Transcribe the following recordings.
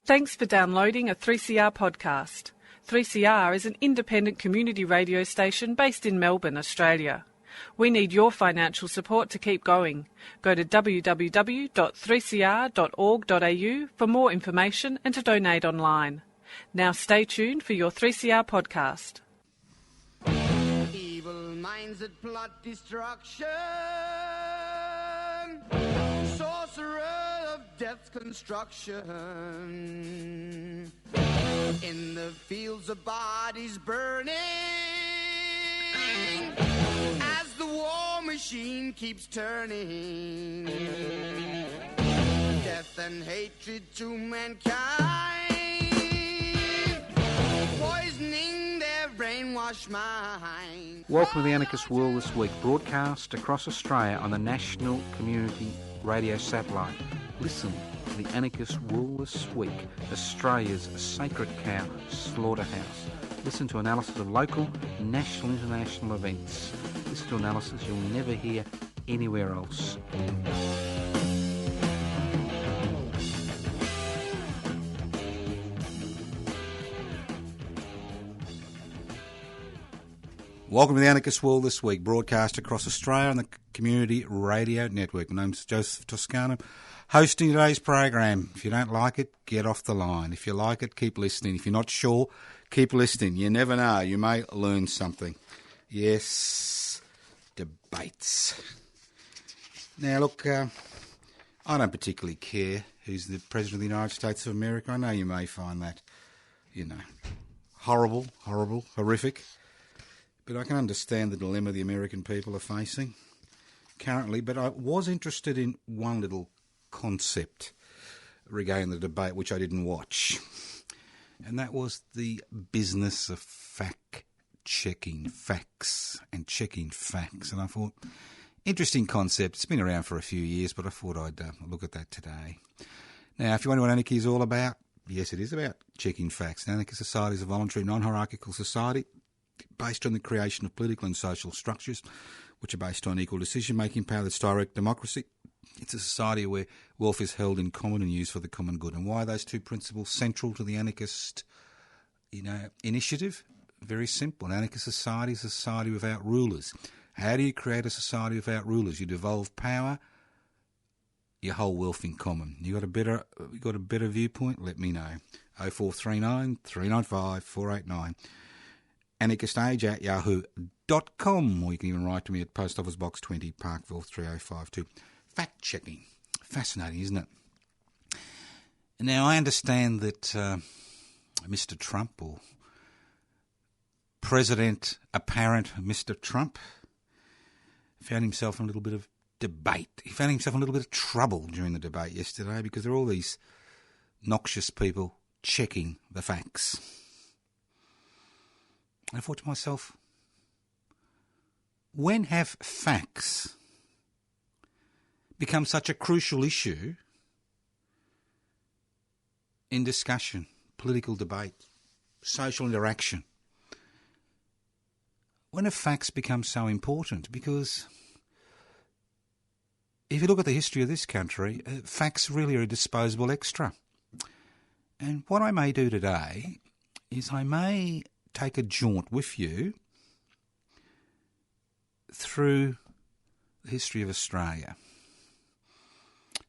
Thanks for downloading a 3CR podcast. 3CR is an independent community radio station based in Melbourne, Australia. We need your financial support to keep going. Go to www.3cr.org.au for more information and to donate online. Now stay tuned for your 3CR podcast. Evil minds that plot destruction, sorcerer of death's construction, in the fields of bodies burning, as the war machine keeps turning, death and hatred to mankind, poisoning their brainwashed mind. Welcome to the Anarchist World this week, broadcast across Australia on the National Community Radio Satellite. Listen to the Anarchist World this week, Australia's sacred cow slaughterhouse. Listen to analysis of local, national, international events. Listen to analysis you'll never hear anywhere else. Welcome to the Anarchist World this week, broadcast across Australia on the Community Radio Network. My name's Joseph Toscano, hosting today's program. If you don't like it, get off the line. If you like it, keep listening. If you're not sure, keep listening. You never know, you may learn something. Yes, debates. Now look, I don't particularly care who's the President of the United States of America. I know you may find that, horrible, horrific. But I can understand the dilemma the American people are facing currently. But I was interested in one little concept regarding the debate, which I didn't watch. And that was the business of fact-checking facts and checking facts. And I thought, interesting concept. It's been around for a few years, but I thought I'd look at that today. Now, if you wonder what anarchy is all about, yes, it is about checking facts. An anarchist society is a voluntary, non-hierarchical society based on the creation of political and social structures which are based on equal decision-making power that's direct democracy. It's a society where wealth is held in common and used for the common good. And why are those two principles central to the anarchist, initiative? Very simple. An anarchist society is a society without rulers. How do you create a society without rulers? You devolve power, your whole wealth in common. You got a better viewpoint? Let me know. 0439 395 489. anarchistage@yahoo.com, or you can even write to me at Post Office Box 20, Parkville 30552. Fact-checking. Fascinating, isn't it? Now, I understand that Mr. Trump, or President Apparent Mr. Trump, found himself in a little bit of debate. He found himself in a little bit of trouble during the debate yesterday because there are all these noxious people checking the facts. I thought to myself, when have facts become such a crucial issue in discussion, political debate, social interaction? When have facts become so important? Because if you look at the history of this country, facts really are a disposable extra. And what I may do today is I may take a jaunt with you through the history of Australia.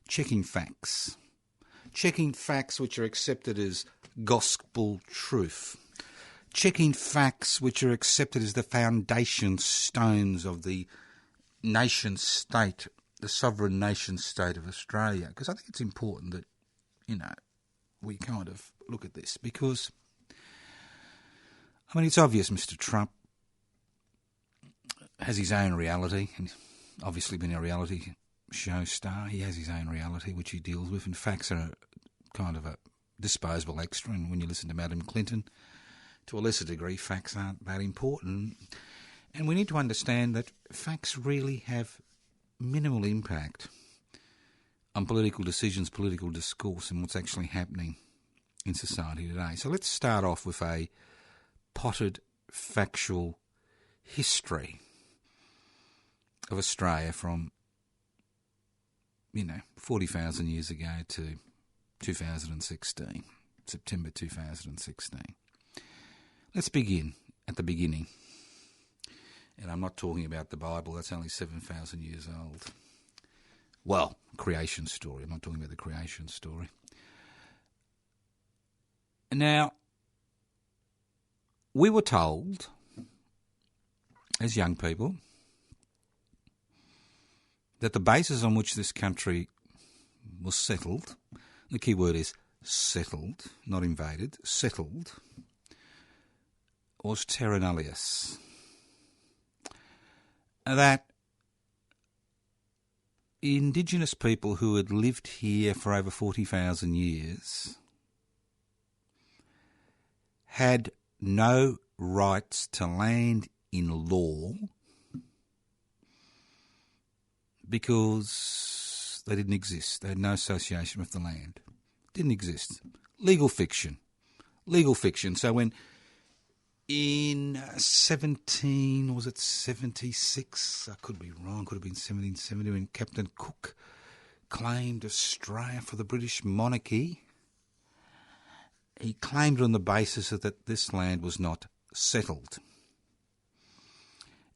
Checking facts. Checking facts which are accepted as gospel truth. Checking facts which are accepted as the foundation stones of the nation state, the sovereign nation state of Australia. Because I think it's important that, we kind of look at this because it's obvious Mr. Trump has his own reality, and he's obviously been a reality show star. He has his own reality, which he deals with, and facts are kind of a disposable extra. And when you listen to Madam Clinton, to a lesser degree, facts aren't that important. And we need to understand that facts really have minimal impact on political decisions, political discourse, and what's actually happening in society today. So let's start off with a potted factual history of Australia from, 40,000 years ago to 2016. September 2016. Let's begin at the beginning. And I'm not talking about the Bible, that's only 7,000 years old. Well, creation story. I'm not talking about the creation story. Now, we were told, as young people, that the basis on which this country was settled, the key word is settled, not invaded, settled, was terra nullius. That Indigenous people who had lived here for over 40,000 years had no rights to land in law because they didn't exist. They had no association with the land. Didn't exist. Legal fiction. Legal fiction. So when in 76, I could be wrong, could have been 1770, when Captain Cook claimed Australia for the British monarchy, he claimed it on the basis that this land was not settled.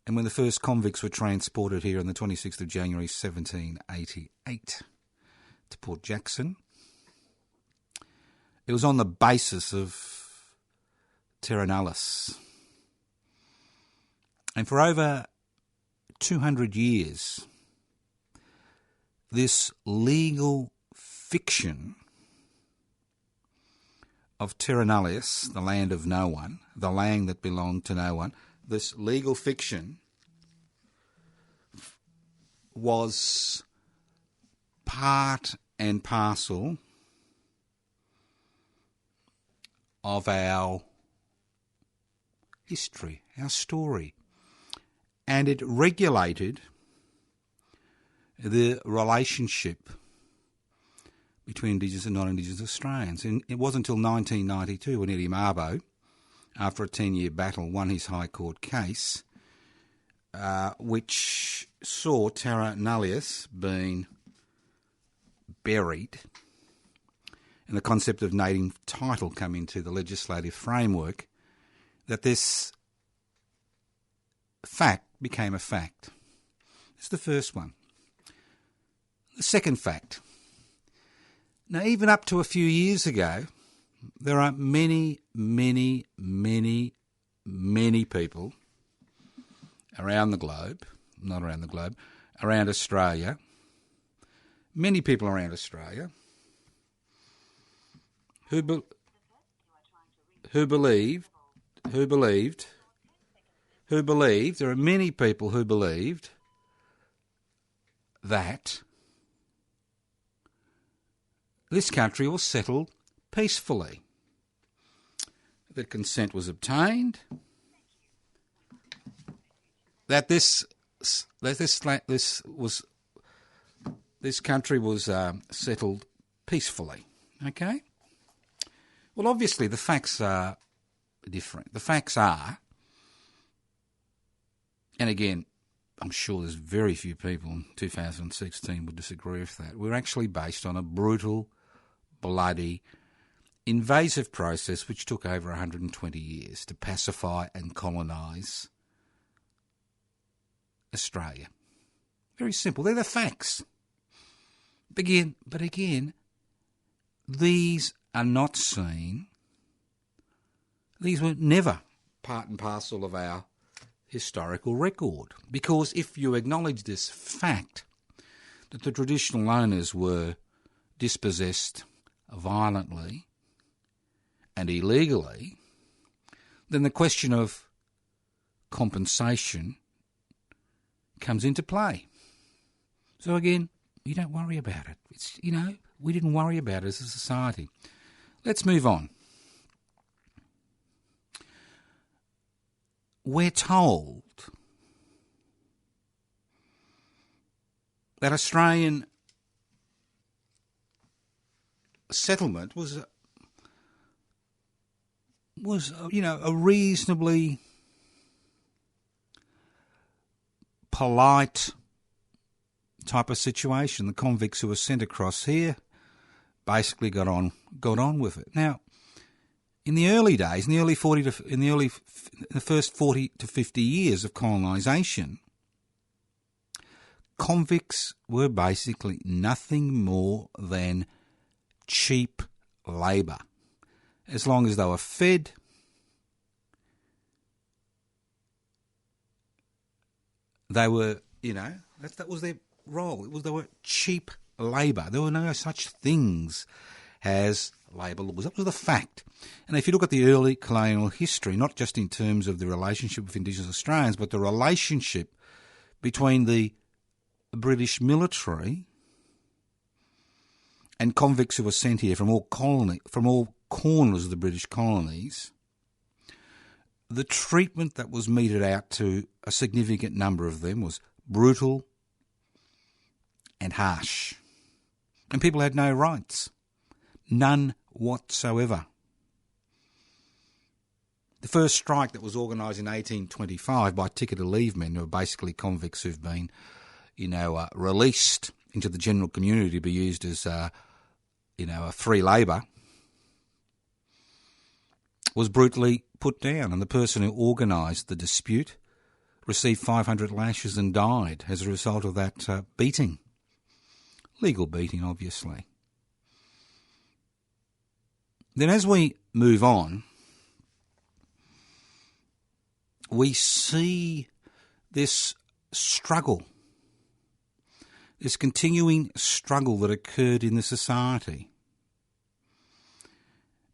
And when the first convicts were transported here on the 26th of January 1788 to Port Jackson, it was on the basis of terra nullius. And for over 200 years, this legal fiction of terra nullius, the land of no one, the land that belonged to no one, this legal fiction was part and parcel of our history, our story. And it regulated the relationship between Indigenous and non-Indigenous Australians. And it wasn't until 1992 when Eddie Mabo, after a 10-year battle, won his High Court case, which saw terra nullius being buried and the concept of native title come into the legislative framework, that this fact became a fact. It's the first one. The second fact. Now, even up to a few years ago, there are many, many, many, many people around the globe, not around the globe, around Australia, many people around Australia who believed, there are many people who believed that this country was settled peacefully, that consent was obtained, that this country was settled peacefully. Okay? Well, obviously the facts are different. The facts are, and again, I'm sure there's very few people in 2016 would disagree with that, we're actually based on a brutal, bloody, invasive process which took over 120 years to pacify and colonise Australia. Very simple. They're the facts. But again, these are not seen. These were never part and parcel of our historical record. Because if you acknowledge this fact, that the traditional owners were dispossessed violently and illegally, then the question of compensation comes into play. So again, you don't worry about it. It's, we didn't worry about it as a society. Let's move on. We're told that Australian settlement was a reasonably polite type of situation. The convicts who were sent across here basically got on with it. Now, in the early days, in the first 40 to 50 years of colonisation, convicts were basically nothing more than cheap labour. As long as they were fed, they were, that was their role. They were cheap labour. There were no such things as labour laws. That was the fact. And if you look at the early colonial history, not just in terms of the relationship with Indigenous Australians, but the relationship between the British military and convicts who were sent here from all corners of the British colonies, the treatment that was meted out to a significant number of them was brutal and harsh. And people had no rights. None whatsoever. The first strike that was organised in 1825 by ticket-to-leave men, who were basically convicts who've been, released into the general community to be used as, a free labour, was brutally put down, and the person who organised the dispute received 500 lashes and died as a result of that beating. Legal beating, obviously. Then as we move on, we see this struggle, this continuing struggle that occurred in the society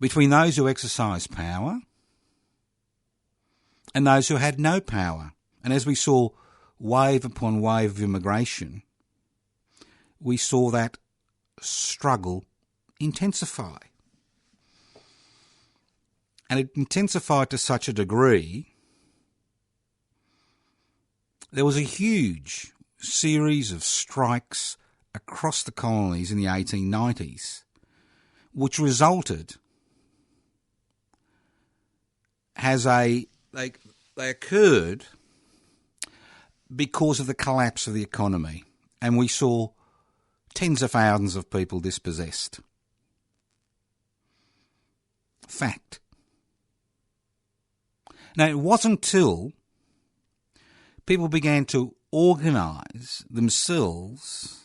between those who exercised power and those who had no power. And as we saw wave upon wave of immigration, we saw that struggle intensify. And it intensified to such a degree, there was a huge series of strikes across the colonies in the 1890s, which resulted they occurred because of the collapse of the economy, and we saw tens of thousands of people dispossessed. Fact. Now, it wasn't until people began to organise themselves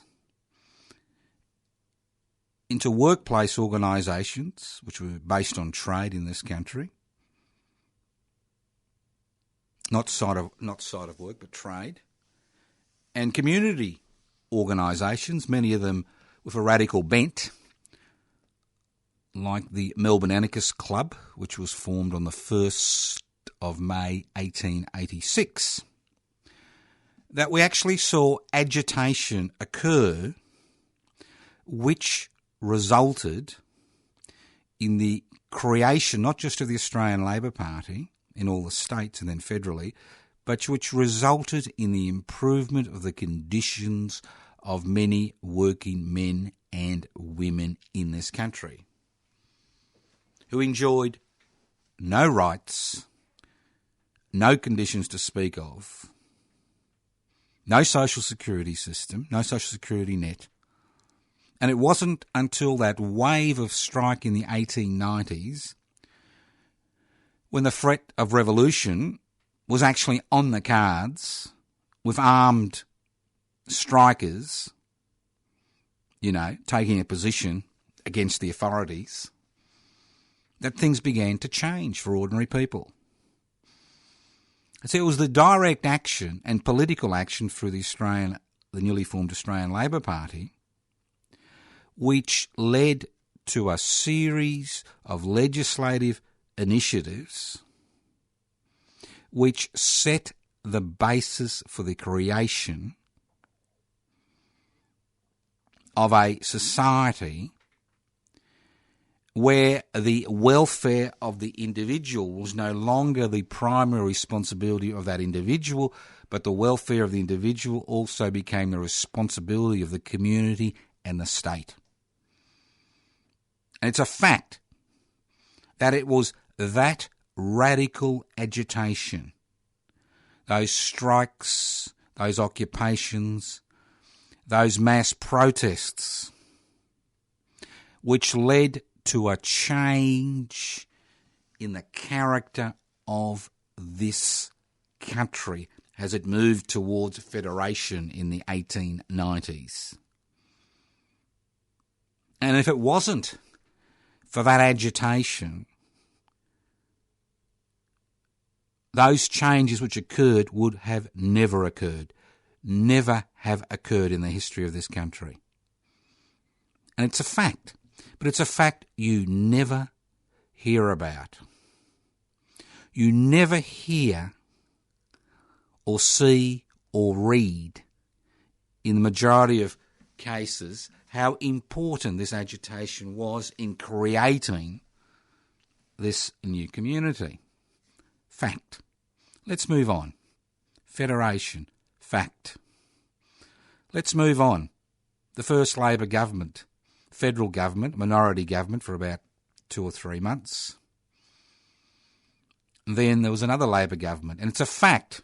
into workplace organisations, which were based on trade in this country, not side of work, but trade, and community organisations, many of them with a radical bent, like the Melbourne Anarchist Club, which was formed on the 1st of May 1886, that we actually saw agitation occur, which resulted in the creation not just of the Australian Labor Party in all the states and then federally, but which resulted in the improvement of the conditions of many working men and women in this country, who enjoyed no rights, no conditions to speak of, no social security system, no social security net. And it wasn't until that wave of strike in the 1890s, when the threat of revolution was actually on the cards, with armed strikers, taking a position against the authorities, that things began to change for ordinary people. So it was the direct action and political action through the newly formed Australian Labor Party, which led to a series of legislative initiatives which set the basis for the creation of a society where the welfare of the individual was no longer the primary responsibility of that individual, but the welfare of the individual also became the responsibility of the community and the state. And it's a fact that it was that radical agitation, those strikes, those occupations, those mass protests, which led to a change in the character of this country as it moved towards federation in the 1890s. And if it wasn't for that agitation, those changes which occurred would have never occurred, never have occurred in the history of this country. And it's a fact, but it's a fact you never hear about. You never hear or see or read, in the majority of cases, how important this agitation was in creating this new community. Fact. Let's move on. Federation. Fact. Let's move on. The first Labor government, federal government, minority government for about 2 or 3 months. And then there was another Labor government. And it's a fact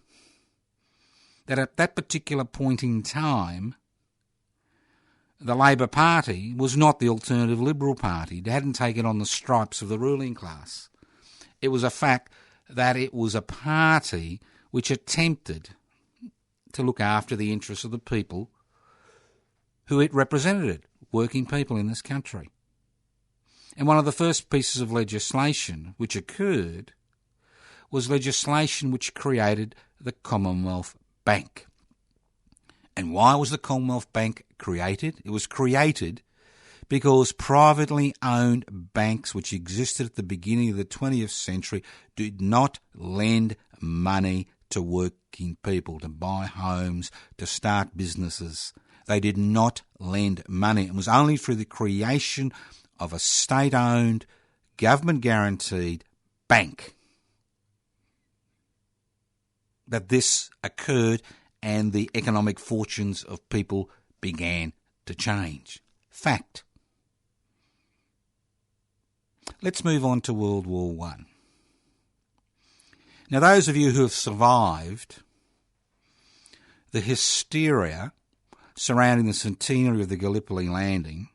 that at that particular point in time, the Labor Party was not the alternative Liberal Party. It hadn't taken on the stripes of the ruling class. It was a fact that it was a party which attempted to look after the interests of the people who it represented, working people in this country. And one of the first pieces of legislation which occurred was legislation which created the Commonwealth Bank. And why was the Commonwealth Bank created? It was created because privately owned banks which existed at the beginning of the 20th century did not lend money to working people, to buy homes, to start businesses. They did not lend money. It was only through the creation of a state-owned, government-guaranteed bank that this occurred and the economic fortunes of people began to change. Fact. Let's move on to World War I. Now, those of you who have survived the hysteria surrounding the centenary of the Gallipoli landing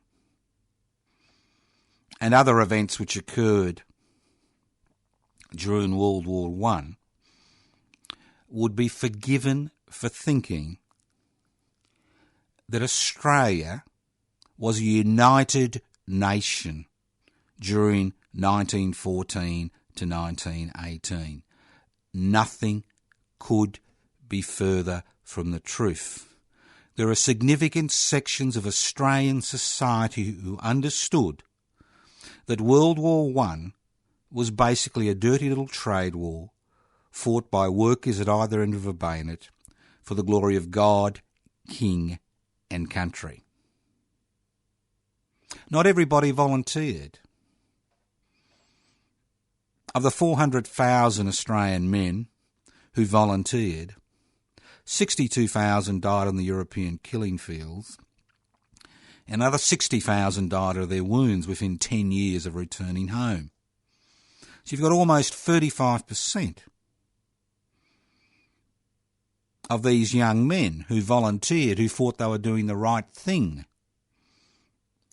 and other events which occurred during World War I would be forgiven for thinking that Australia was a united nation during 1914 to 1918. Nothing could be further from the truth. There are significant sections of Australian society who understood that World War I was basically a dirty little trade war fought by workers at either end of a bayonet for the glory of God, King and country. Not everybody volunteered. Of the 400,000 Australian men who volunteered, 62,000 died on the European killing fields, and another 60,000 died of their wounds within 10 years of returning home. So you've got almost 35% of these young men who volunteered, who thought they were doing the right thing,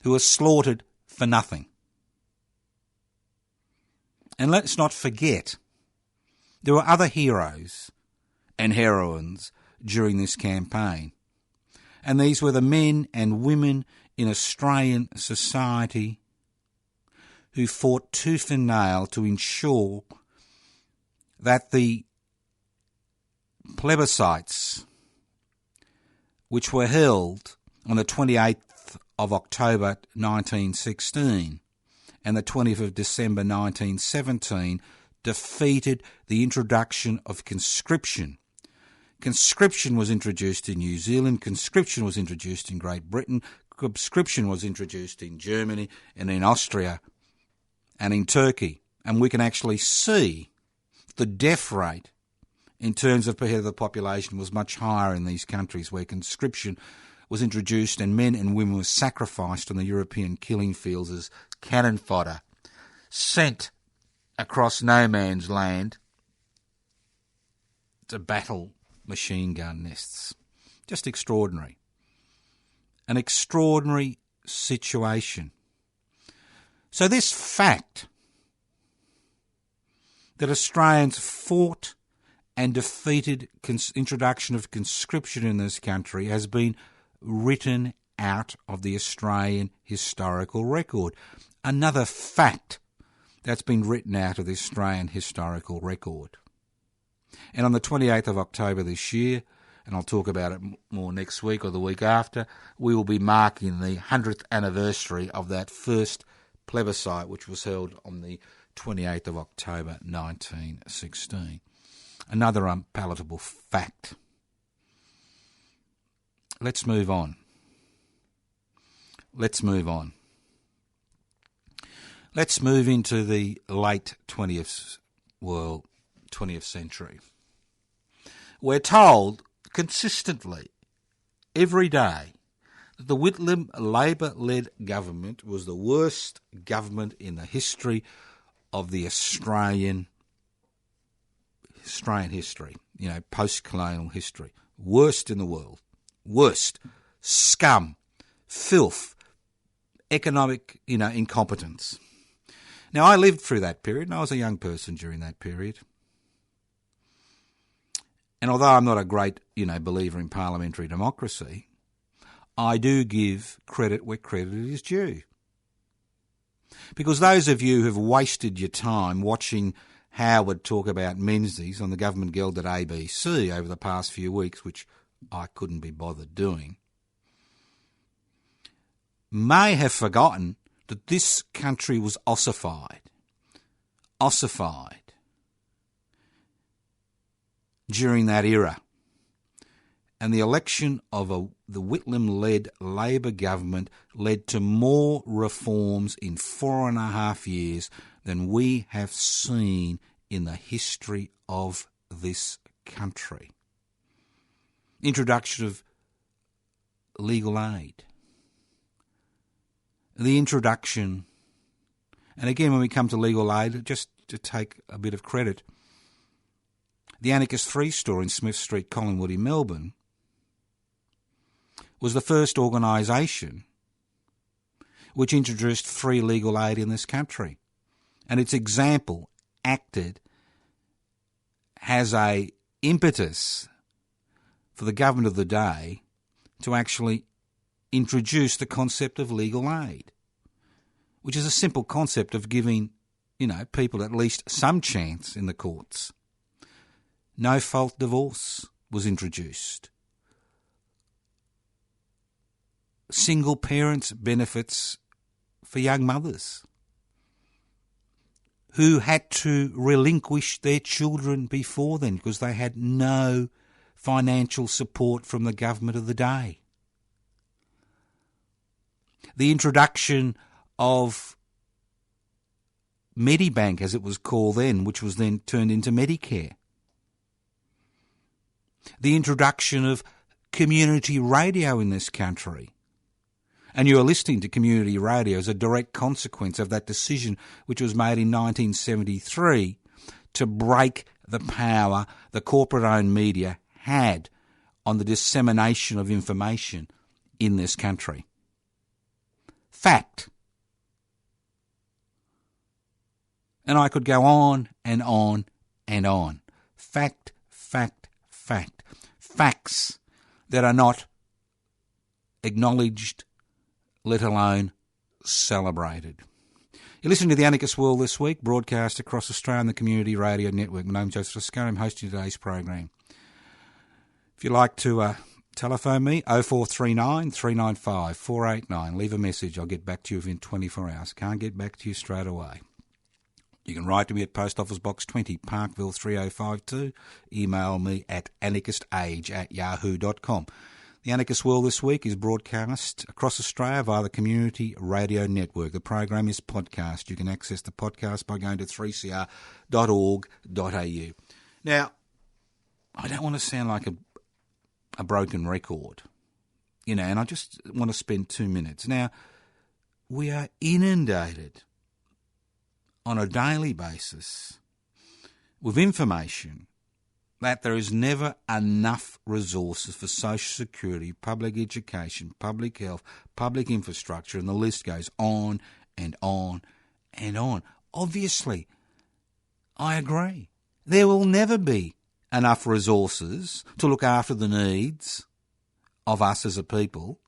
who were slaughtered for nothing. And let's not forget, there were other heroes and heroines during this campaign. And these were the men and women in Australian society who fought tooth and nail to ensure that the plebiscites which were held on the 28th of October 1916 and the 20th of December 1917 defeated the introduction of conscription. Conscription was introduced in New Zealand, conscription was introduced in Great Britain, conscription was introduced in Germany and in Austria and in Turkey. And we can actually see the death rate in terms of per head of the population was much higher in these countries where conscription was introduced and men and women were sacrificed on the European killing fields as cannon fodder, sent across no man's land to battle machine gun nests. Just extraordinary. An extraordinary situation. So this fact that Australians fought and defeated introduction of conscription in this country has been written out of the Australian historical record. Another fact that's been written out of the Australian historical record. And on the 28th of October this year, and I'll talk about it more next week or the week after, we will be marking the 100th anniversary of that first plebiscite, which was held on the 28th of October 1916. Another unpalatable fact. Let's move on. Let's move into the late 20th century. We're told consistently, every day, that the Whitlam Labor-led government was the worst government in the history of the Australian history, post-colonial history. Worst in the world. Worst. Scum. Filth. Economic, incompetence. Now, I lived through that period, and I was a young person during that period. And although I'm not a great, believer in parliamentary democracy, I do give credit where credit is due. Because those of you who have wasted your time watching Howard talk about Menzies on the government guild at ABC over the past few weeks, which I couldn't be bothered doing, may have forgotten that this country was ossified during that era. And the election of the Whitlam-led Labor government led to more reforms in 4.5 years than we have seen in the history of this country. Introduction of legal aid. The introduction, and again when we come to legal aid, just to take a bit of credit, the Anarchist Free Store in Smith Street, Collingwood in Melbourne, was the first organisation which introduced free legal aid in this country. And its example acted as a impetus for the government of the day to actually introduce the concept of legal aid, which is a simple concept of giving, people at least some chance in the courts. No-fault divorce was introduced. Single parents' benefits for young mothers who had to relinquish their children before then because they had no financial support from the government of the day. The introduction of Medibank, as it was called then, which was then turned into Medicare. The introduction of community radio in this country. And you are listening to community radio as a direct consequence of that decision which was made in 1973 to break the power the corporate-owned media had on the dissemination of information in this country. Fact. And I could go on and on and on. Fact, fact, fact. Facts that are not acknowledged, let alone celebrated. You're listening to The Anarchist World this week, broadcast across Australia on the Community Radio Network. My name's Joseph Scott. I'm hosting today's program. If you'd like to telephone me, 0439 395 489. Leave a message. I'll get back to you within 24 hours. Can't get back to you straight away. You can write to me at Post Office Box 20, Parkville 3052. Email me at anarchistage@yahoo.com. The Anarchist World this week is broadcast across Australia via the Community Radio Network. The program is podcast. You can access the podcast by going to 3cr.org.au. Now, I don't want to sound like a broken record, and I just want to spend 2 minutes. Now, we are inundated on a daily basis with information that there is never enough resources for social security, public education, public health, public infrastructure, and the list goes on and on and on. Obviously, I agree. There will never be enough resources to look after the needs of us as a people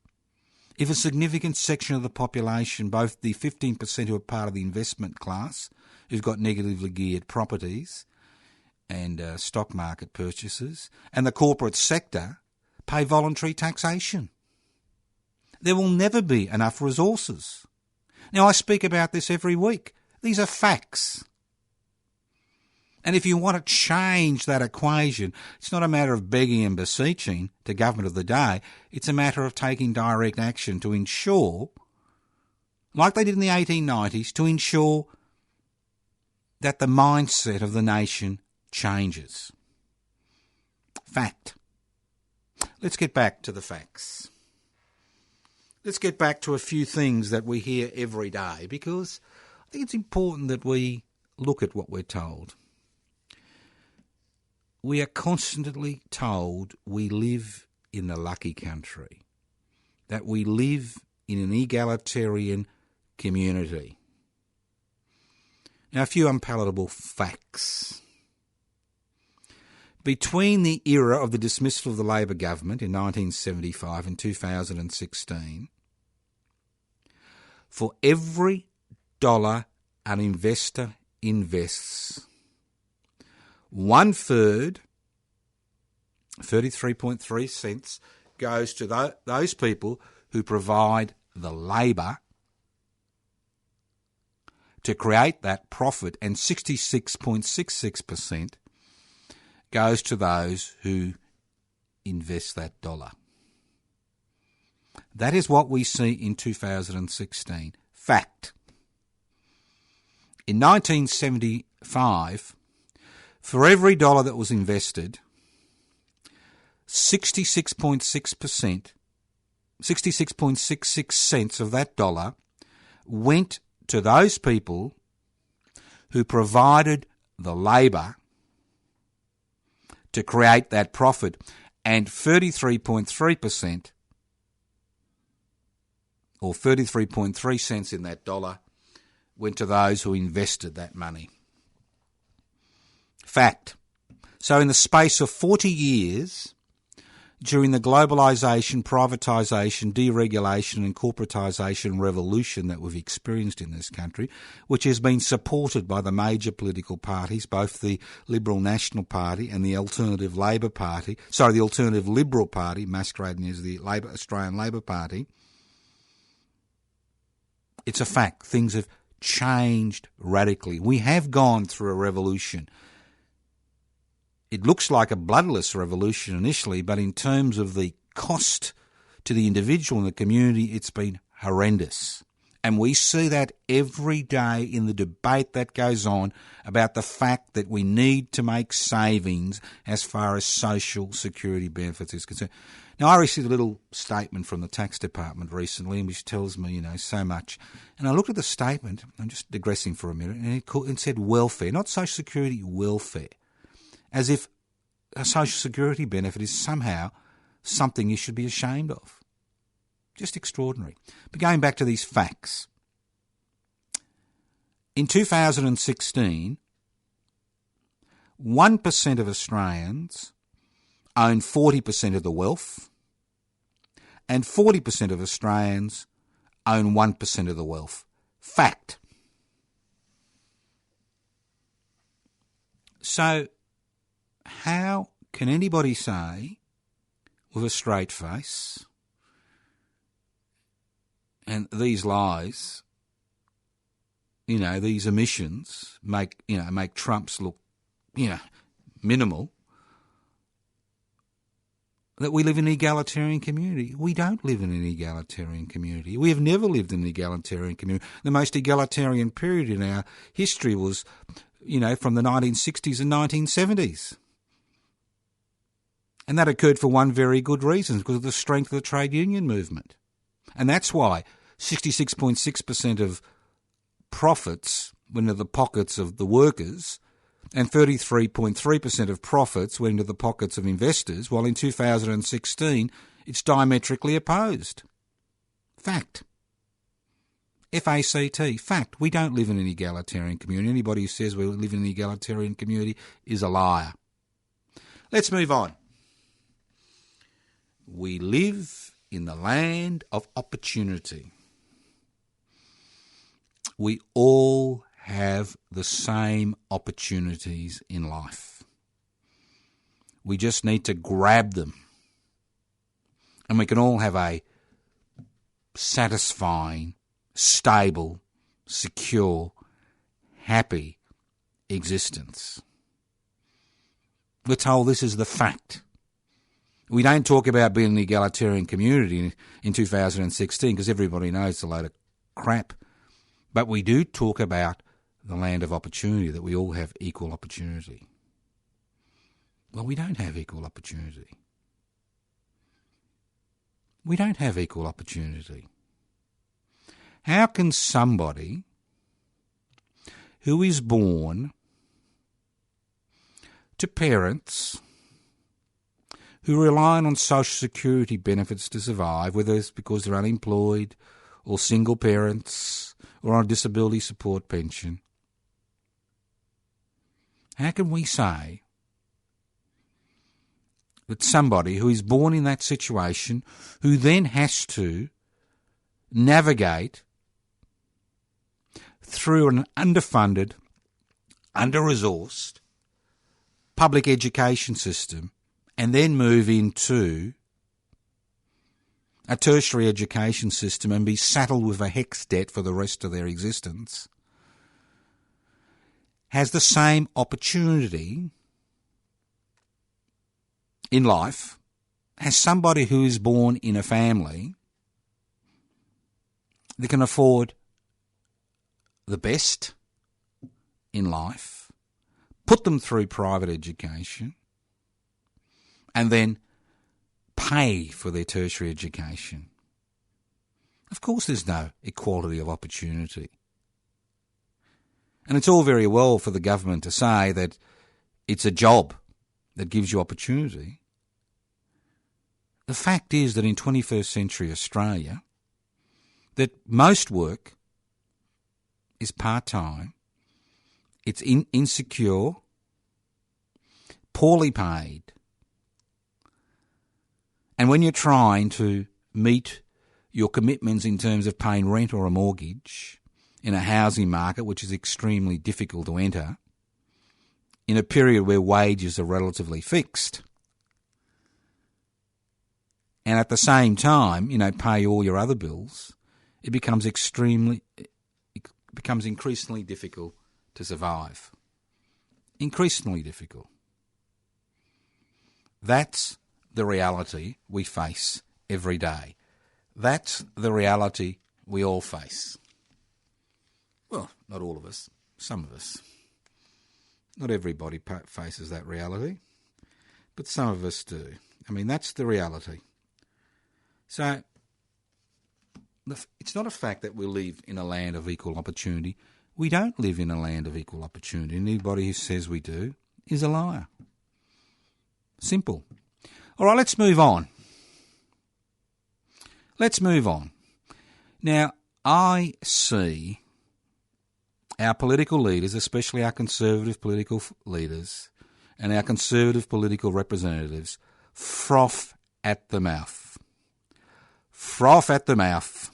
if a significant section of the population, both the 15% who are part of the investment class, who've got negatively geared properties and stock market purchases, and the corporate sector, pay voluntary taxation. There will never be enough resources. Now, I speak about this every week. These are facts. And if you want to change that equation, it's not a matter of begging and beseeching to government of the day. It's a matter of taking direct action to ensure, like they did in the 1890s, to ensure that the mindset of the nation changes. Fact. Let's get back to the facts. Let's get back to a few things that we hear every day, because I think it's important that we look at what we're told. We are constantly told we live in the lucky country, that we live in an egalitarian community. Now, a few unpalatable facts. Between the era of the dismissal of the Labor government in 1975 and 2016, for every dollar an investor invests, 1/3, 33.3 cents, goes to those people who provide the labour to create that profit, and 66.66% goes to those who invest that dollar. That is what we see in 2016. Fact. In 1975, for every dollar that was invested, 66.66 cents of that dollar went to those people who provided the labour to create that profit, and 33.3%, or 33.3 cents in that dollar, went to those who invested that money. Fact. So in the space of 40 years, during the globalisation, privatisation, deregulation and corporatisation revolution that we've experienced in this country, which has been supported by the major political parties, both the Liberal National Party and the Alternative Liberal Party, masquerading as the Australian Labor Party, it's a fact. Things have changed radically. We have gone through a revolution. It looks like a bloodless revolution initially, but in terms of the cost to the individual and the community, it's been horrendous. And we see that every day in the debate that goes on about the fact that we need to make savings as far as social security benefits is concerned. Now, I received a little statement from the tax department recently which tells me, so much. And I looked at the statement, I'm just digressing for a minute, and it said welfare, not social security, welfare. As if a social security benefit is somehow something you should be ashamed of. Just extraordinary. But going back to these facts. In 2016, 1% of Australians own 40% of the wealth, and 40% of Australians own 1% of the wealth. Fact. So, how can anybody say, with a straight face, and these lies, these omissions make Trump's look, minimal, that we live in an egalitarian community? We don't live in an egalitarian community. We have never lived in an egalitarian community. The most egalitarian period in our history was, from the 1960s and 1970s. And that occurred for one very good reason, because of the strength of the trade union movement. And that's why 66.6% of profits went into the pockets of the workers and 33.3% of profits went into the pockets of investors, while in 2016 it's diametrically opposed. Fact. F-A-C-T. Fact. We don't live in an egalitarian community. Anybody who says we live in an egalitarian community is a liar. Let's move on. We live in the land of opportunity. We all have the same opportunities in life. We just need to grab them. And we can all have a satisfying, stable, secure, happy existence. We're told this is the fact. We don't talk about being an egalitarian community in 2016 because everybody knows it's a load of crap. But we do talk about the land of opportunity, that we all have equal opportunity. Well, we don't have equal opportunity. We don't have equal opportunity. How can somebody who is born to parents who rely on social security benefits to survive, whether it's because they're unemployed or single parents or on a disability support pension, how can we say that somebody who is born in that situation, who then has to navigate through an underfunded, under-resourced public education system and then move into a tertiary education system and be saddled with a HECS debt for the rest of their existence, has the same opportunity in life as somebody who is born in a family that can afford the best in life, put them through private education, and then pay for their tertiary education. Of course there's no equality of opportunity. And it's all very well for the government to say that it's a job that gives you opportunity. The fact is that in 21st century Australia, that most work is part-time, it's insecure, poorly paid, and when you're trying to meet your commitments in terms of paying rent or a mortgage in a housing market which is extremely difficult to enter, in a period where wages are relatively fixed, and at the same time, pay all your other bills, it becomes increasingly difficult to survive. Increasingly difficult. That's the reality we face every day. That's the reality we all face. Well, not all of us, some of us. Not everybody faces that reality, but some of us do. That's the reality. So, it's not a fact that we live in a land of equal opportunity. We don't live in a land of equal opportunity. Anybody who says we do is a liar. Simple. All right, let's move on. Now, I see our political leaders, especially our conservative political leaders and our conservative political representatives, froth at the mouth. Froth at the mouth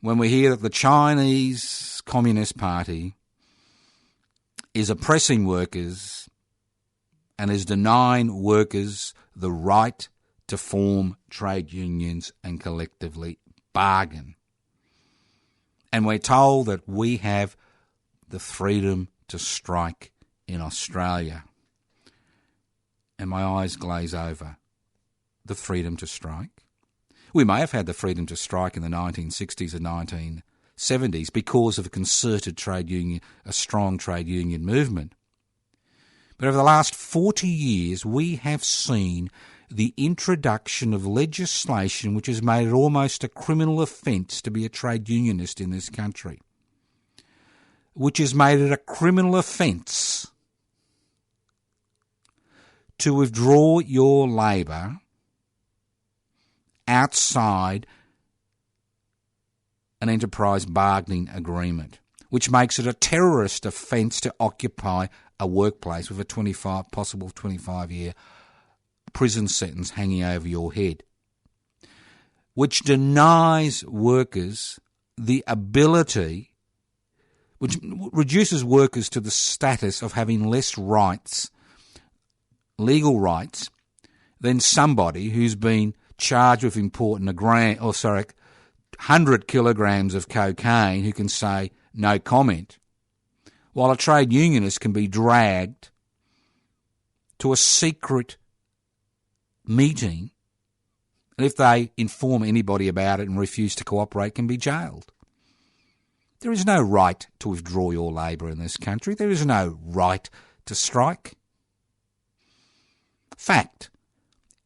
when we hear that the Chinese Communist Party is oppressing workers and is denying workers the right to form trade unions and collectively bargain. And we're told that we have the freedom to strike in Australia. And my eyes glaze over. The freedom to strike? We may have had the freedom to strike in the 1960s and 1970s because of a concerted trade union, a strong trade union movement. But over the last 40 years, we have seen the introduction of legislation which has made it almost a criminal offence to be a trade unionist in this country, which has made it a criminal offence to withdraw your labour outside an enterprise bargaining agreement, which makes it a terrorist offence to occupy a workplace with a possible 25-year prison sentence hanging over your head, which denies workers the ability, which reduces workers to the status of having less rights, legal rights, than somebody who's been charged with importing 100 kilograms of cocaine who can say no comment, while a trade unionist can be dragged to a secret meeting, and if they inform anybody about it and refuse to cooperate, can be jailed. There is no right to withdraw your labour in this country. There is no right to strike. Fact.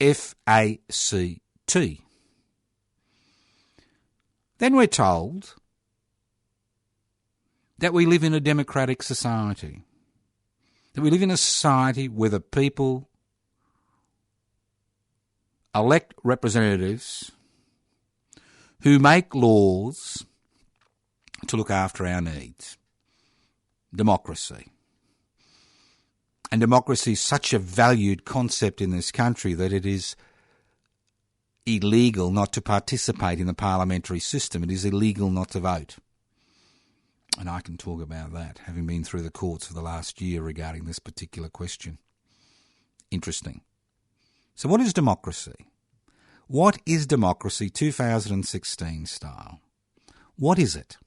F-A-C-T. Then we're told that we live in a democratic society, that we live in a society where the people elect representatives who make laws to look after our needs. Democracy. And democracy is such a valued concept in this country that it is illegal not to participate in the parliamentary system. It is illegal not to vote. And I can talk about that, having been through the courts for the last year regarding this particular question. Interesting. So what is democracy? What is democracy 2016 style? What is it?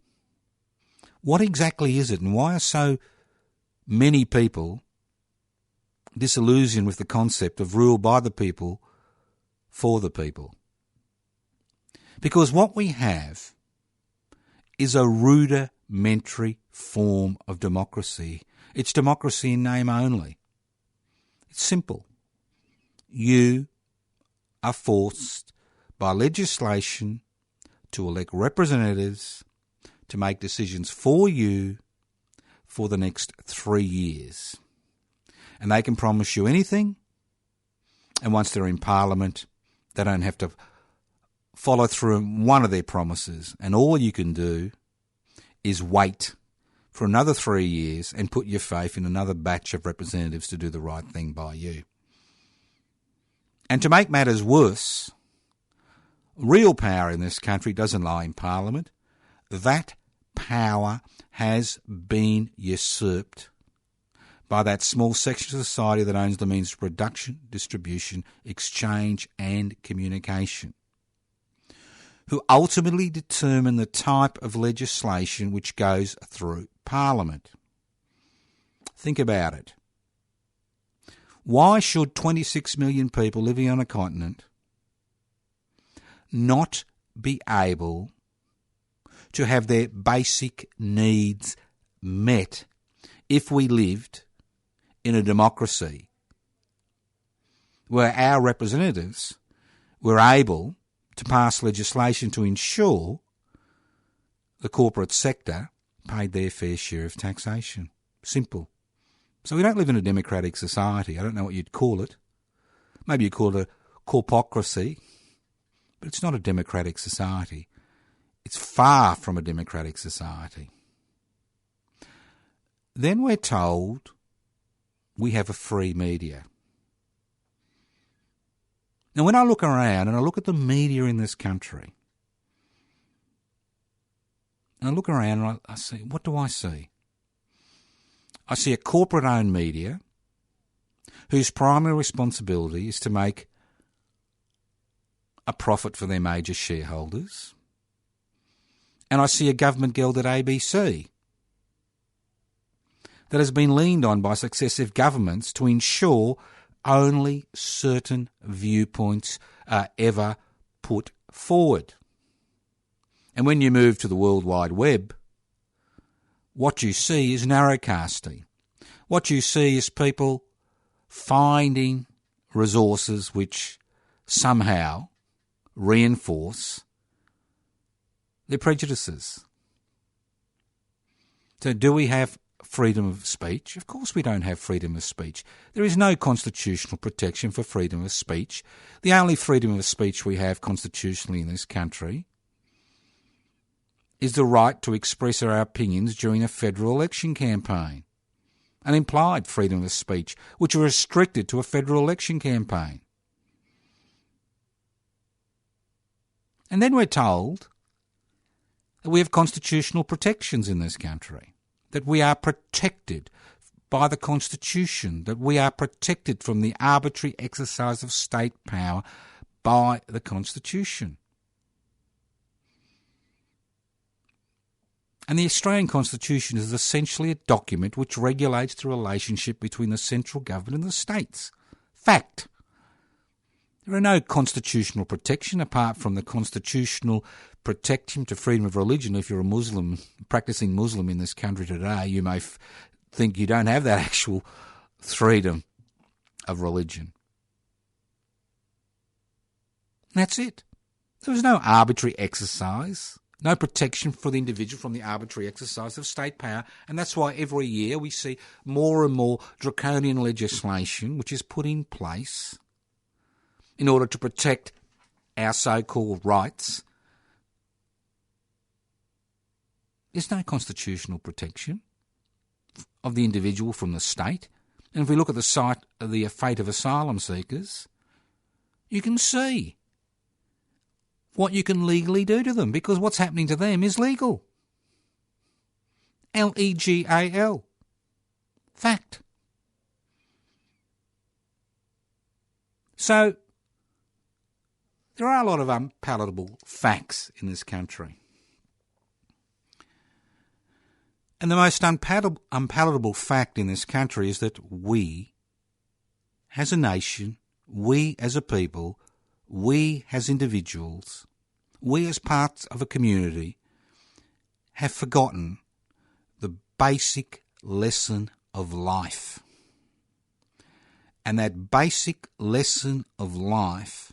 What exactly is it, and why are so many people disillusioned with the concept of rule by the people for the people? Because what we have is a rudimentary form of democracy. It's democracy in name only. It's simple. You are forced by legislation to elect representatives to make decisions for you for the next 3 years. And they can promise you anything, and once they're in Parliament, they don't have to follow through on one of their promises. And all you can do is wait for another 3 years and put your faith in another batch of representatives to do the right thing by you. And to make matters worse, real power in this country doesn't lie in Parliament. That power has been usurped by that small section of society that owns the means of production, distribution, exchange and communication, who ultimately determine the type of legislation which goes through Parliament. Think about it. Why should 26 million people living on a continent not be able to have their basic needs met if we lived in a democracy where our representatives were able to pass legislation to ensure the corporate sector paid their fair share of taxation? Simple. So we don't live in a democratic society. I don't know what you'd call it. Maybe you'd call it a corpocracy, but it's not a democratic society. It's far from a democratic society. Then we're told we have a free media. Now, when I look around and I look at the media in this country, and I look around and I see, what do I see? I see a corporate-owned media whose primary responsibility is to make a profit for their major shareholders. And I see a government-gelded ABC that has been leaned on by successive governments to ensure only certain viewpoints are ever put forward. And when you move to the World Wide Web, what you see is narrowcasting. What you see is people finding resources which somehow reinforce their prejudices. So do we have freedom of speech? Of course we don't have freedom of speech. There is no constitutional protection for freedom of speech. The only freedom of speech we have constitutionally in this country is the right to express our opinions during a federal election campaign. An implied freedom of speech, which are restricted to a federal election campaign. And then we're told that we have constitutional protections in this country, that we are protected by the Constitution, that we are protected from the arbitrary exercise of state power by the Constitution. And the Australian Constitution is essentially a document which regulates the relationship between the central government and the states. Fact. There are no constitutional protection apart from the constitutional protection to freedom of religion. If you're a Muslim, practicing Muslim in this country today, you may think you don't have that actual freedom of religion. That's it. There was no arbitrary exercise, no protection for the individual from the arbitrary exercise of state power, and that's why every year we see more and more draconian legislation which is put in place in order to protect our so-called rights. There's no constitutional protection of the individual from the state. And if we look at the fate of asylum seekers, you can see what you can legally do to them, because what's happening to them is legal. Legal. Fact. So, there are a lot of unpalatable facts in this country. And the most unpalatable fact in this country is that we, as a nation, we as a people, we as individuals, we as parts of a community, have forgotten the basic lesson of life. And that basic lesson of life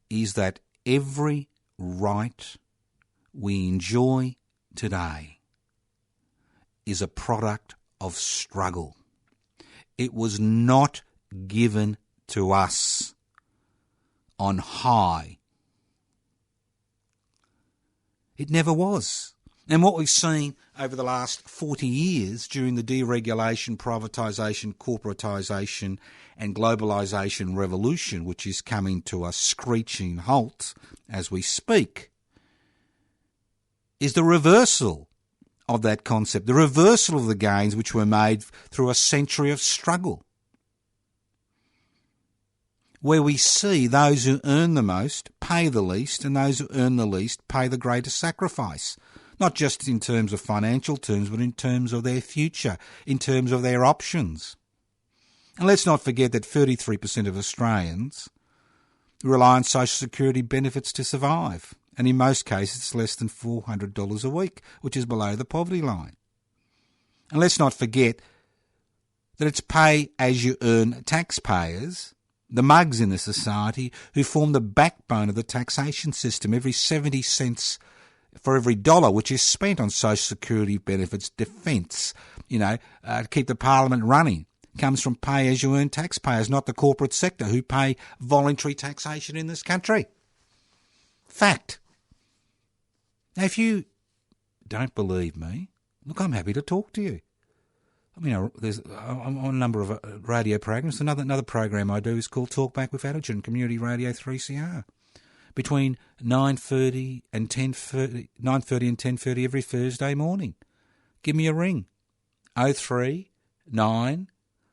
is that every right we enjoy today is a product of struggle. It was not given to us on high. It never was. And what we've seen over the last 40 years during the deregulation, privatisation, corporatisation and globalisation revolution, which is coming to a screeching halt as we speak, is the reversal of that concept, the reversal of the gains which were made through a century of struggle, where we see those who earn the most pay the least, and those who earn the least pay the greatest sacrifice, not just in terms of financial terms, but in terms of their future, in terms of their options. And let's not forget that 33% of Australians rely on social security benefits to survive, and in most cases it's less than $400 a week, which is below the poverty line. And let's not forget that it's pay-as-you-earn taxpayers, the mugs in the society, who form the backbone of the taxation system. Every 70 cents for every dollar which is spent on social security benefits, defence, to keep the parliament running, comes from pay-as-you-earn taxpayers, not the corporate sector who pay voluntary taxation in this country. Fact. Now, if you don't believe me, look, I'm happy to talk to you. I'm on a number of radio programs. Another program I do is called Talk Back with Attitude, Community Radio 3CR. Between 9:30 and 10:30 every Thursday morning. Give me a ring. 03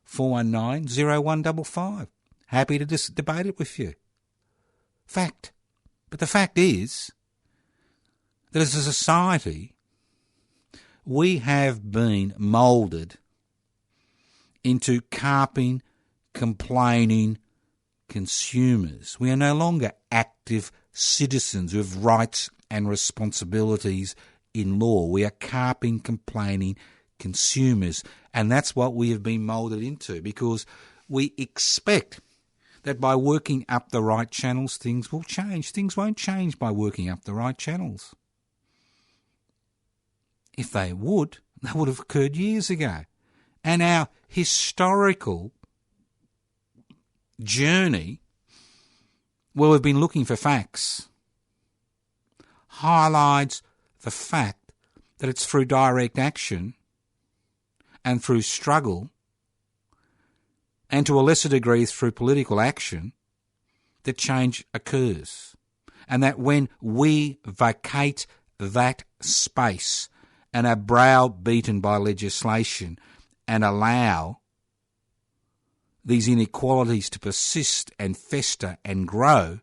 419 0155. Happy to debate it with you. Fact. But the fact is that as a society, we have been moulded into carping, complaining consumers. We are no longer active citizens who have rights and responsibilities in law. We are carping, complaining consumers. And that's what we have been moulded into, because we expect that by working up the right channels, things will change. Things won't change by working up the right channels. If they would have occurred years ago. And our historical journey, where we've been looking for facts, highlights the fact that it's through direct action and through struggle, and to a lesser degree through political action, that change occurs. And that when we vacate that space and are browbeaten by legislation and allow these inequalities to persist and fester and grow,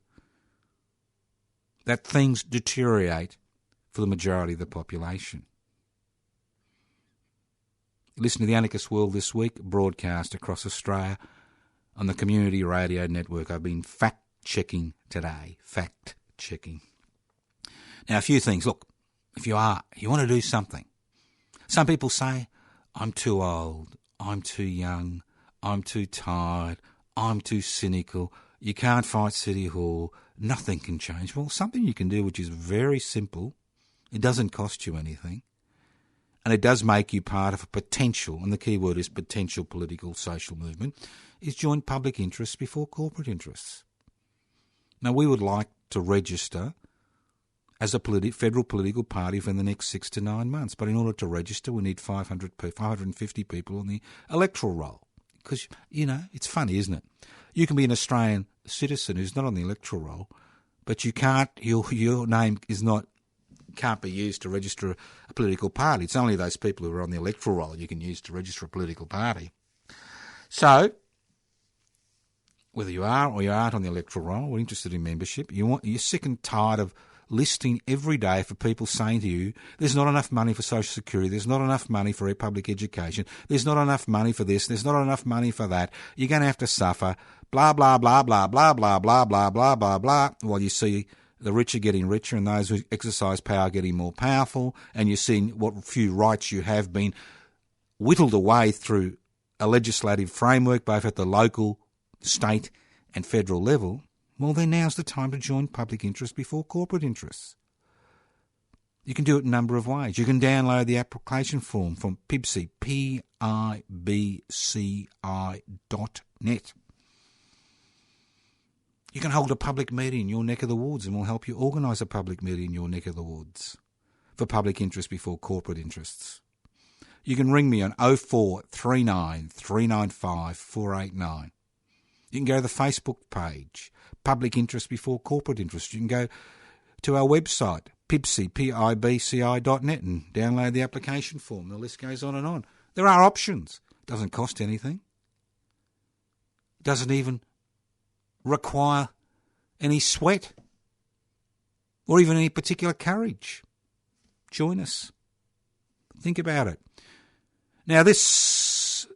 that things deteriorate for the majority of the population. Listen to the Anarchist World This Week, broadcast across Australia on the Community Radio Network. I've been fact-checking today. Fact-checking. Now, a few things. Look, if you want to do something. Some people say, I'm too old, I'm too young, I'm too tired, I'm too cynical, you can't fight City Hall, nothing can change. Well, something you can do which is very simple, it doesn't cost you anything, and it does make you part of a potential, and the key word is potential political social movement, is join public interests before corporate interests. Now, we would like to register as a federal political party for the next 6 to 9 months, but in order to register, we need 550 people on the electoral roll. Because, it's funny, isn't it? You can be an Australian citizen who's not on the electoral roll, but you can't, your name can't be used to register a political party. It's only those people who are on the electoral roll you can use to register a political party. So, whether you are or you aren't on the electoral roll, we're interested in membership. You're sick and tired of listening every day for people saying to you, there's not enough money for Social Security, there's not enough money for public education, there's not enough money for this, there's not enough money for that, you're going to have to suffer, blah, blah, blah, blah, blah, blah, blah, blah, blah, blah, blah, while you see the rich are getting richer and those who exercise power getting more powerful, and you're seeing what few rights you have been whittled away through a legislative framework, both at the local, state and federal level. Well, then now's the time to join public interest before corporate interests. You can do it a number of ways. You can download the application form from PIBCI, PIBCI.net. You can hold a public meeting in your neck of the woods and we'll help you organise a public meeting in your neck of the woods for public interest before corporate interests. You can ring me on 0439 395 489. You can go to the Facebook page, Public Interest Before Corporate Interest. You can go to our website, PIBCI.net, and download the application form. The list goes on and on. There are options. It doesn't cost anything. It doesn't even require any sweat or even any particular courage. Join us. Think about it. Now, this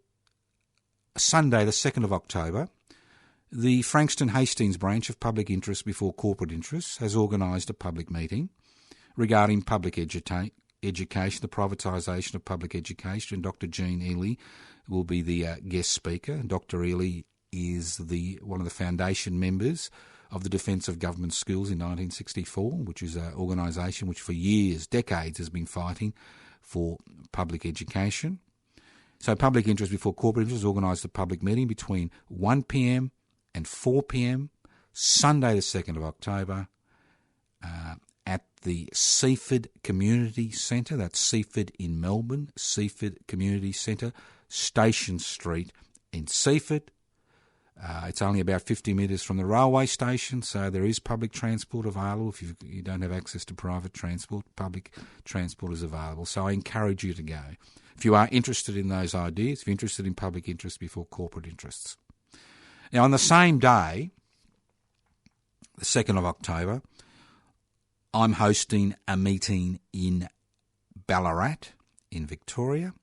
Sunday, the 2nd of October, the Frankston Hastings branch of Public Interest Before Corporate Interests has organised a public meeting regarding public education, the privatisation of public education, and Dr. Jean Ely will be the guest speaker. Dr. Ely is one of the foundation members of the Defence of Government Schools in 1964, which is an organisation which for years, decades, has been fighting for public education. So Public Interest Before Corporate Interest has organised a public meeting between 1 p.m. and 4 p.m, Sunday the 2nd of October, at the Seaford Community Centre. That's Seaford in Melbourne, Seaford Community Centre, Station Street in Seaford. It's only about 50 metres from the railway station, so there is public transport available. If you don't have access to private transport, public transport is available. So I encourage you to go. If you are interested in those ideas, if you're interested in public interest before corporate interests. Now, on the same day, the 2nd of October, I'm hosting a meeting in Ballarat in Victoria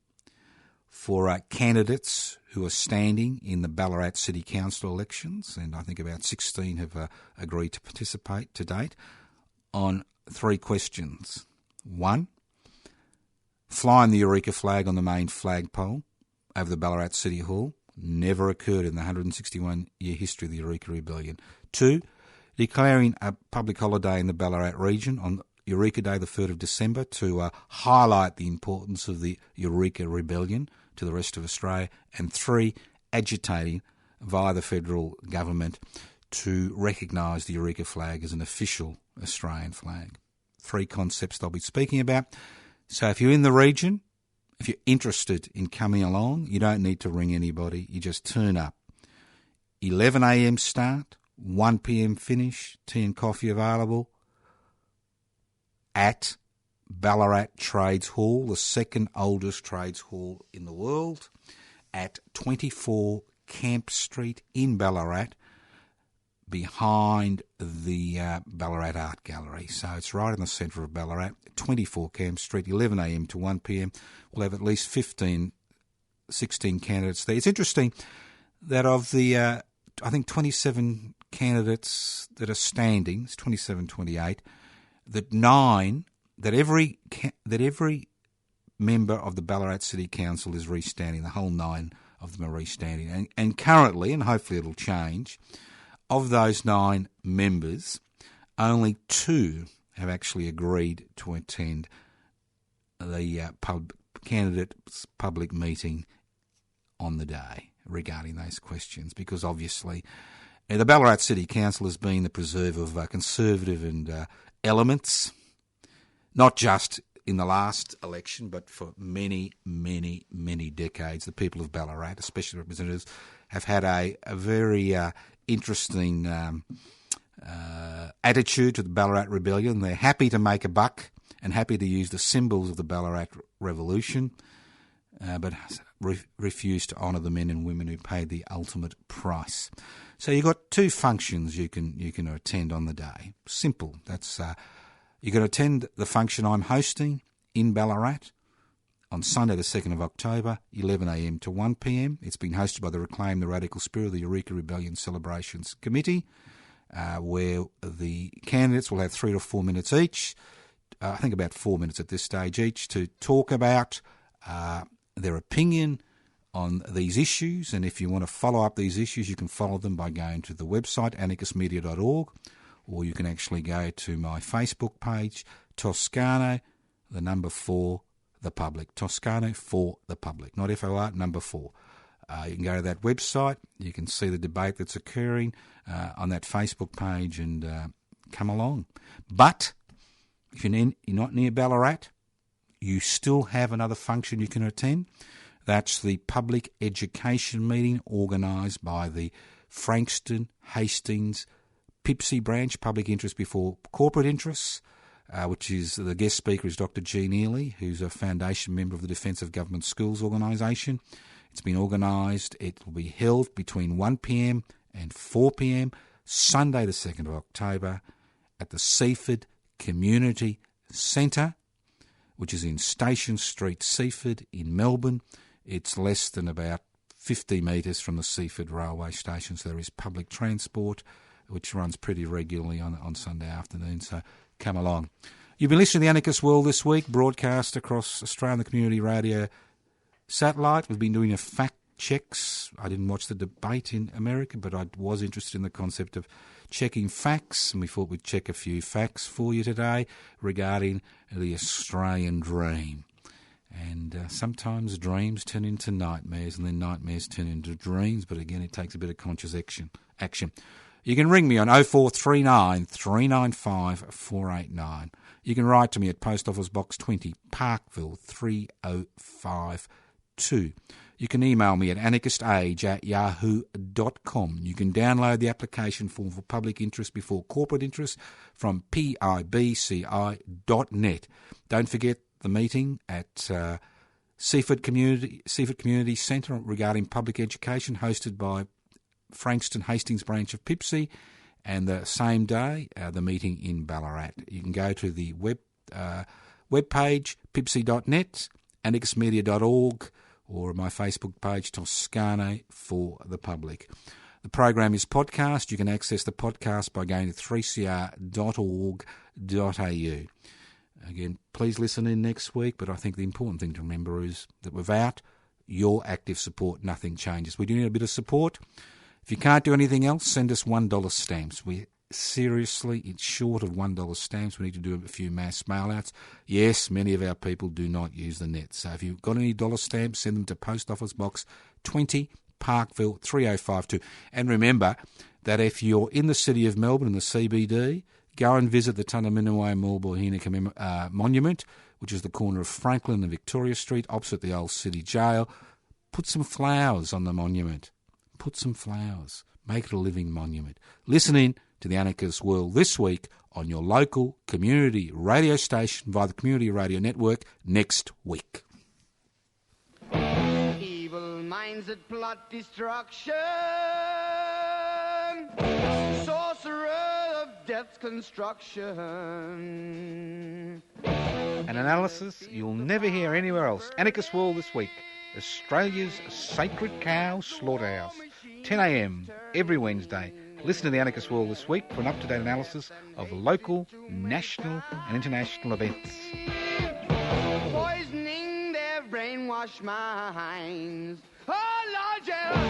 for candidates who are standing in the Ballarat City Council elections, and I think about 16 have agreed to participate to date, on 3 questions. 1, flying the Eureka flag on the main flagpole over the Ballarat City Hall. Never occurred in the 161-year history of the Eureka Rebellion. 2, declaring a public holiday in the Ballarat region on Eureka Day, the 3rd of December, to highlight the importance of the Eureka Rebellion to the rest of Australia. And 3, agitating via the federal government to recognise the Eureka flag as an official Australian flag. 3 concepts I'll be speaking about. So if you're in the region, if you're interested in coming along, you don't need to ring anybody. You just turn up. 11 a.m. start, 1 p.m. finish, tea and coffee available at Ballarat Trades Hall, the second oldest trades hall in the world, at 24 Camp Street in Ballarat, behind the Ballarat Art Gallery. So it's right in the centre of Ballarat, 24 Camp Street, 11 a.m. to 1 p.m. We'll have at least 16 candidates there. It's interesting that of the, I think, 27 candidates that are standing, it's 27-28, that every member of the Ballarat City Council is restanding. The whole 9 of them are restanding. And currently, and hopefully it'll change, of those 9 members, only 2 have actually agreed to attend the candidates' public meeting on the day regarding those questions, because obviously the Ballarat City Council has been the preserve of conservative and elements, not just in the last election, but for many, many, many decades. The people of Ballarat, especially representatives, have had a very interesting attitude to the Ballarat Rebellion. They're happy to make a buck and happy to use the symbols of the Ballarat Revolution, but refuse to honour the men and women who paid the ultimate price. So you've got 2 functions you can attend on the day. Simple. That's you can attend the function I'm hosting in Ballarat on Sunday the 2nd of October, 11 a.m. to 1 p.m. It's been hosted by the Reclaim the Radical Spirit of the Eureka Rebellion Celebrations Committee, where the candidates will have 3 to 4 minutes each, I think about 4 minutes at this stage each, to talk about their opinion on these issues. And if you want to follow up these issues, you can follow them by going to the website anarchistmedia.org, or you can actually go to my Facebook page, Toscano, the number 4, the public. Toscano for the public, not FOR, number 4. You can go to that website. You can see the debate that's occurring on that Facebook page and come along. But if you're not near Ballarat, you still have another function you can attend. That's the public education meeting organised by the Frankston Hastings Pipsey branch, Public Interest Before Corporate Interests, which is the guest speaker is Dr. Jean Ely, who's a foundation member of the Defence of Government Schools organisation. It's been organised. It will be held between 1 p.m. and 4 p.m. Sunday the 2nd of October at the Seaford Community Centre, which is in Station Street, Seaford in Melbourne. It's less than about 50 metres from the Seaford railway station, so there is public transport, which runs pretty regularly on Sunday afternoon, so come along. You've been listening to The Anarchist World this week, broadcast across Australian Community Radio satellite. We've been doing a fact checks. I didn't watch the debate in America, but I was interested in the concept of checking facts, and we thought we'd check a few facts for you today regarding the Australian dream. And sometimes dreams turn into nightmares, and then nightmares turn into dreams, but again, it takes a bit of conscious action. You can ring me on 0439 395 489. You can write to me at Post Office Box 20, Parkville 3052. You can email me at anarchistage@yahoo.com. You can download the application form for public interest before corporate interest from pibci.net. Don't forget the meeting at Seaford Community Centre regarding public education, hosted by Frankston Hastings branch of Pipsey, and the same day the meeting in Ballarat. You can go to the web page pipsey.net, anarchistmedia.org, or my Facebook page Toscano for the public. The program is podcast. You can access the podcast by going to 3cr.org.au. Again, please listen in next week, but I think the important thing to remember is that without your active support, nothing changes. We do need a bit of support. If you can't do anything else, send us $1 stamps. We seriously, it's short of $1 stamps. We need to do a few mass mail-outs. Yes, many of our people do not use the net. So if you've got any dollar stamps, send them to Post Office Box 20, Parkville 3052. And remember that if you're in the city of Melbourne, in the CBD, go and visit the Tunnerminnerway Mulbohina Monument, which is the corner of Franklin and Victoria Street, opposite the old city jail. Put some flowers on the monument. Put some flowers. Make it a living monument. Listen in to the Anarchist World this week on your local community radio station via the Community Radio Network next week. Evil minds that plot destruction, sorcerer of death's construction. An analysis you'll never hear anywhere else. Anarchist World this week. Australia's sacred cow slaughterhouse. 10 a.m. every Wednesday. Listen to the Anarchist World this week for an up-to-date analysis of local, national and international events. Poisoning their brainwashed minds. Oh, Lord, yeah.